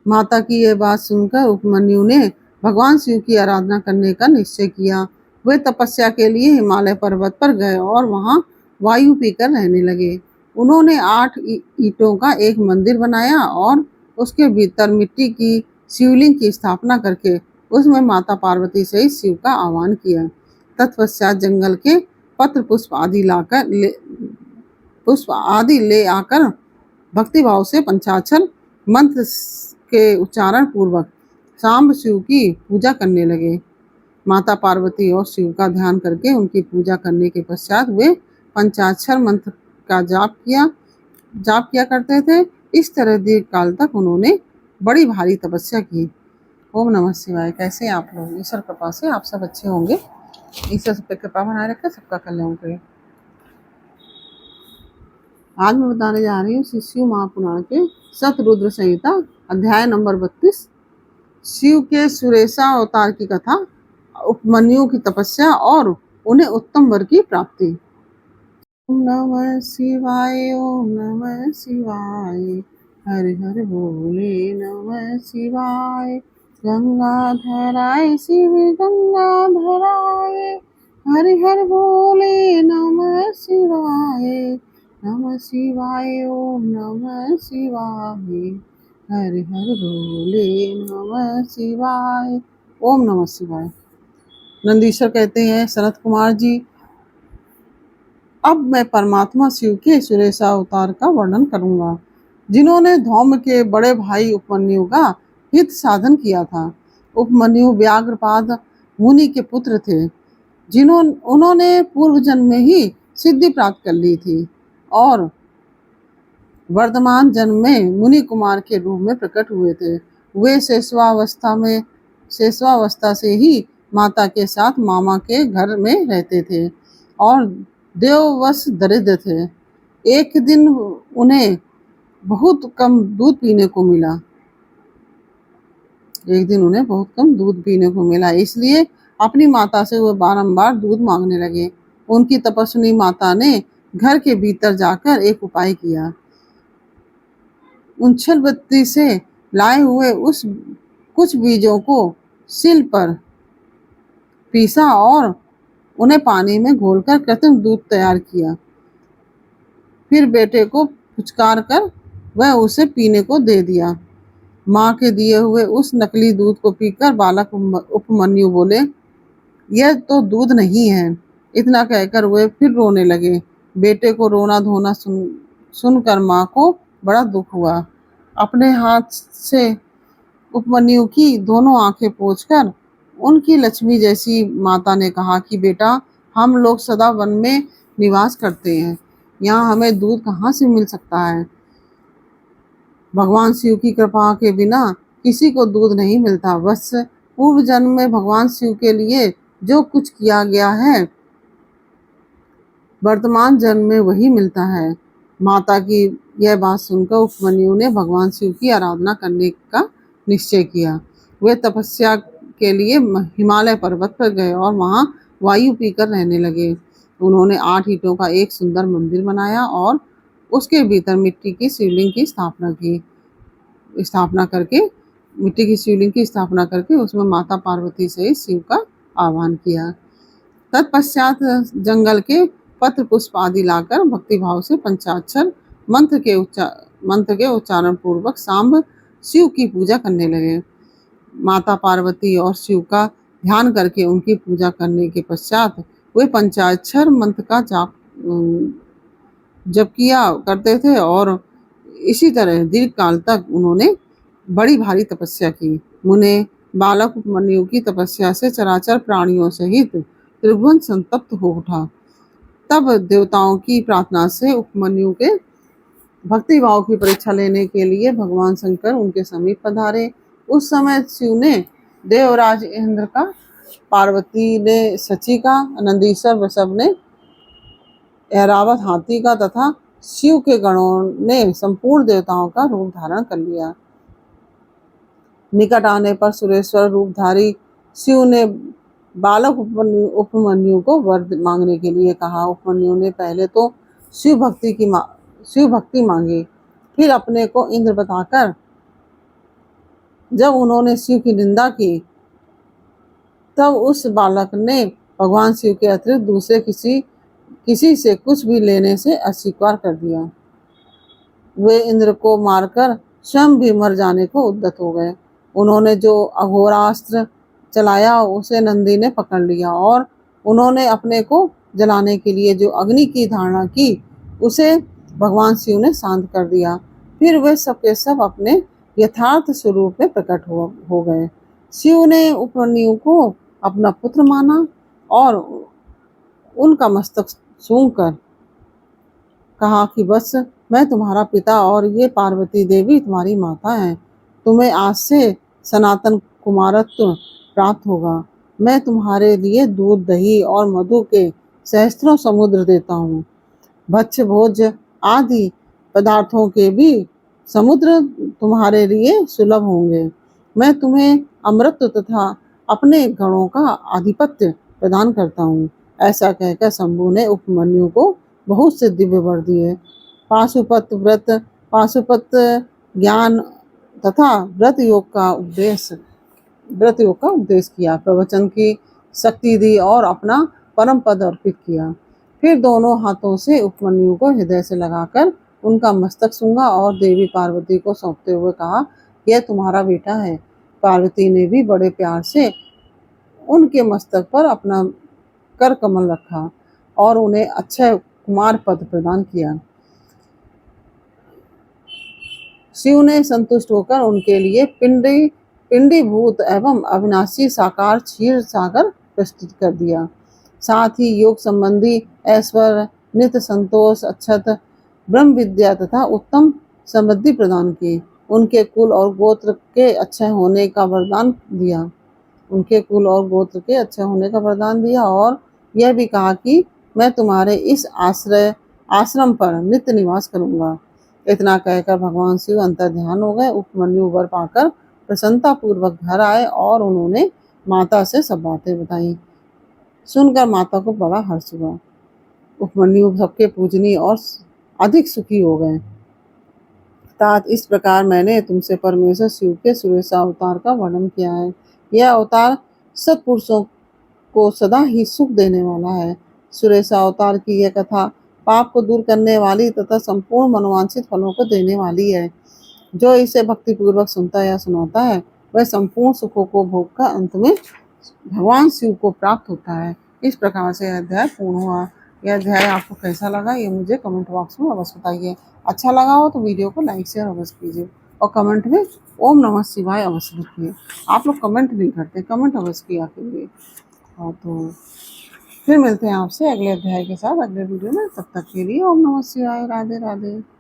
माता की यह बात सुनकर उपमन्यु ने भगवान शिव की आराधना करने का निश्चय किया। वे तपस्या के लिए हिमालय पर्वत पर गए और वहां वायु पीकर रहने लगे। उन्होंने 8 ईंटों का एक मंदिर बनाया और उसके भीतर मिट्टी की शिवलिंग की स्थापना करके उसमें माता पार्वती सहित शिव का आह्वान किया। तत्पश्चात जंगल के पत्र पुष्प आदि ले आकर भक्तिभाव से पंचाक्षर मंत्र के उच्चारण पूर्वक सांब शिव की पूजा करने लगे। माता पार्वती और शिव का ध्यान करके उनकी पूजा करने के पश्चात वे पंचाक्षर मंत्र का जाप किया करते थे। इस तरह दीर्घ काल तक उन्होंने बड़ी भारी तपस्या की। ओम नमः शिवाय। कैसे आप लोग? ईश्वर कृपा से आप सब अच्छे होंगे। ईश्वर सब पे कृपा बनाए रखे, सबका कल्याण करे। आज मैं बताने जा रही हूँ शिव महापुराण के शतरुद्र संहिता अध्याय नंबर 32, शिव के सुरेशा अवतार की कथा, उपमन्यु की तपस्या और उन्हें उत्तम वर की प्राप्ति। ओम नमः शिवाय, ओम नमः शिवाय, हर हर बोले नमः शिवाय। गंगाधराय शिव गंगाधराय, हर हर बोले नमः शिवाय। नमः शिवाय, ओम नमः शिवाय, हर हर बोले नमः शिवाय। ओम नमः शिवाय। नंदीश्वर कहते हैं, सनत कुमार जी, अब मैं परमात्मा शिव के सुरेशा अवतार का वर्णन करूंगा, जिन्होंने धौम्य के बड़े भाई उपमन्यु का हित साधन किया था। उपमन्यु व्याघ्रपाद मुनि के पुत्र थे, उन्होंने पूर्व जन्म में ही सिद्धि प्राप्त कर ली थी और वर्तमान जन्म में मुनि कुमार के रूप में प्रकट हुए थे। वे शेषवावस्था से ही माता के साथ मामा के घर में रहते थे और देववश दरिद्र थे। एक दिन उन्हें बहुत कम दूध पीने को मिला, इसलिए अपनी माता से वे बारंबार दूध मांगने लगे। उनकी तपस्विनी माता ने घर के भीतर जाकर एक उपाय किया। उछल बत्ती से लाए हुए उस कुछ बीजों को सिल पर पीसा और उन्हें पानी में घोलकर कृत्रिम दूध तैयार किया। फिर बेटे को पुचकार कर वह उसे पीने को दे दिया। माँ के दिए हुए उस नकली दूध को पीकर बालक उपमन्यु बोले, यह तो दूध नहीं है। इतना कहकर वे फिर रोने लगे। बेटे को रोना धोना सुनकर माँ को बड़ा दुख हुआ। अपने हाथ से उपमन्यु की दोनों आंखें पोंछकर उनकी लक्ष्मी जैसी माता ने कहा कि बेटा, हम लोग सदा वन में निवास करते हैं, यहाँ हमें दूध कहाँ से मिल सकता है। भगवान शिव की कृपा के बिना किसी को दूध नहीं मिलता। बस पूर्व जन्म में भगवान शिव के लिए जो कुछ किया गया है, वर्तमान जन्म में वही मिलता है। माता की यह बात सुनकर उपमन्यु ने भगवान शिव की आराधना करने का निश्चय किया। वे तपस्या के लिए हिमालय पर्वत पर गए और वहां वायु पीकर रहने लगे। उन्होंने 8 ईंटों का एक सुंदर मंदिर बनाया और उसके भीतर मिट्टी की शिवलिंग की स्थापना करके उसमें माता पार्वती सहित शिव का आह्वान किया। तत्पश्चात जंगल के पत्र पुष्प आदि लाकर भक्तिभाव से पंचाक्षर मंत्र के उच्चारण पूर्वक सांब शिव की पूजा करने लगे। माता पार्वती और शिव का ध्यान करके उनकी पूजा करने के पश्चात वे पंचाक्षर मंत्र का जप किया करते थे और इसी तरह दीर्घ काल तक उन्होंने बड़ी भारी तपस्या की। उन्हें बालक उपमन्यु की तपस्या से चराचर प्राणियों सहित त्रिभुवन संतप्त हो उठा। तब देवताओं की प्रार्थना से उपमन्यु के भक्ति भाव की परीक्षा लेने के लिए भगवान शंकर उनके समीप पधारे। उस समय शिव ने देवराज इंद्र का, पार्वती ने शची का, नंदीश्वर वृषभ ने ऐरावत हाथी का तथा शिव के गणों ने संपूर्ण देवताओं का रूप धारण कर लिया। निकट आने पर सुरेश्वर रूपधारी शिव ने बालक उपमन्यु को वर मांगने के लिए कहा। उपमन्यु ने पहले तो शिव भक्ति मांगी, फिर अपने को इंद्र बताकर जब उन्होंने शिव की निंदा की तब उस बालक ने भगवान शिव के अतिरिक्त दूसरे किसी से कुछ भी लेने से अस्वीकार कर दिया। वे इंद्र को मारकर स्वयं भी मर जाने को उद्यत हो गए। उन्होंने जो अघोरास्त्र चलाया उसे नंदी ने पकड़ लिया और उन्होंने अपने को जलाने के लिए जो अग्नि की धारणा की उसे भगवान शिव ने शांत कर दिया। फिर वे सब के सब अपने यथार्थ स्वरूप में प्रकट हो गए। शिव ने उपमन्यु को अपना पुत्र माना और उनका मस्तक सूंघकर कहा कि बस मैं तुम्हारा पिता और ये पार्वती देवी तुम्हारी माता है। तुम्हें आज से सनातन कुमारत्व प्राप्त होगा। मैं तुम्हारे लिए दूध, दही और मधु के सहस्त्रों समुद्र देता हूँ। भक्ष्य भोज आदि पदार्थों के भी समुद्र तुम्हारे लिए सुलभ होंगे। मैं तुम्हें अमृत तथा अपने गणों का आधिपत्य प्रदान करता हूँ। ऐसा कहकर शंभु ने उपमन्यु को बहुत से दिव्य वर दिए। पाशुपत ज्ञान तथा व्रत योग का उपदेश किया, प्रवचन की शक्ति दी और अपना परम पद अर्पित किया। फिर दोनों हाथों से उपमन्यु को हृदय से लगाकर उनका मस्तक सूंघा और देवी पार्वती को सौंपते हुए कहा, यह तुम्हारा बेटा है। पार्वती ने भी बड़े प्यार से उनके मस्तक पर अपना कर कमल रखा और उन्हें अक्षय कुमार पद प्रदान किया। शिव ने संतुष्ट होकर उनके लिए पिंडीभूत एवं अविनाशी साकार क्षीर सागर प्रस्तुत कर दिया। साथ ही योग संबंधी ऐश्वर्य, नित्य संतोष, अक्षत, ब्रह्म विद्या तथा उत्तम समृद्धि प्रदान की। उनके कुल और गोत्र के अच्छे होने का वरदान दिया और यह भी कहा कि मैं तुम्हारे इस आश्रम पर नित्य निवास करूंगा। इतना कहकर भगवान शिव अंतर ध्यान हो गए। उपमन्यु वर पाकर प्रसन्नता पूर्वक घर आए और उन्होंने माता से सब बातें बताई। सुनकर माता को बड़ा हर्ष हुआ। उपमन्यु सबके पूजनीय और अधिक सुखी हो गए। तात इस प्रकार मैंने तुमसे परमेश्वर शिव के सुरेशा अवतार का वर्णन किया है। यह अवतार सत्पुरुषों को सदा ही सुख देने वाला है। सुरेशा अवतार की यह कथा पाप को दूर करने वाली तथा संपूर्ण मनोवांछित फलों को देने वाली है। जो इसे भक्तिपूर्वक सुनता या सुनाता है वह संपूर्ण सुखों को भोग कर अंत में भगवान शिव को प्राप्त होता है। इस प्रकार से यह अध्याय पूर्ण हुआ। यह अध्याय आपको कैसा लगा ये मुझे कमेंट बॉक्स में अवश्य बताइए। अच्छा लगा हो तो वीडियो को लाइक शेयर अवश्य कीजिए और कमेंट में ओम नमः शिवाय अवश्य लिखिए। आप लोग कमेंट नहीं करते, कमेंट अवश्य किया कीजिए। और तो फिर मिलते हैं आपसे अगले अध्याय के साथ अगले वीडियो में। तब तक के लिए ओम नमः शिवाय। राधे राधे।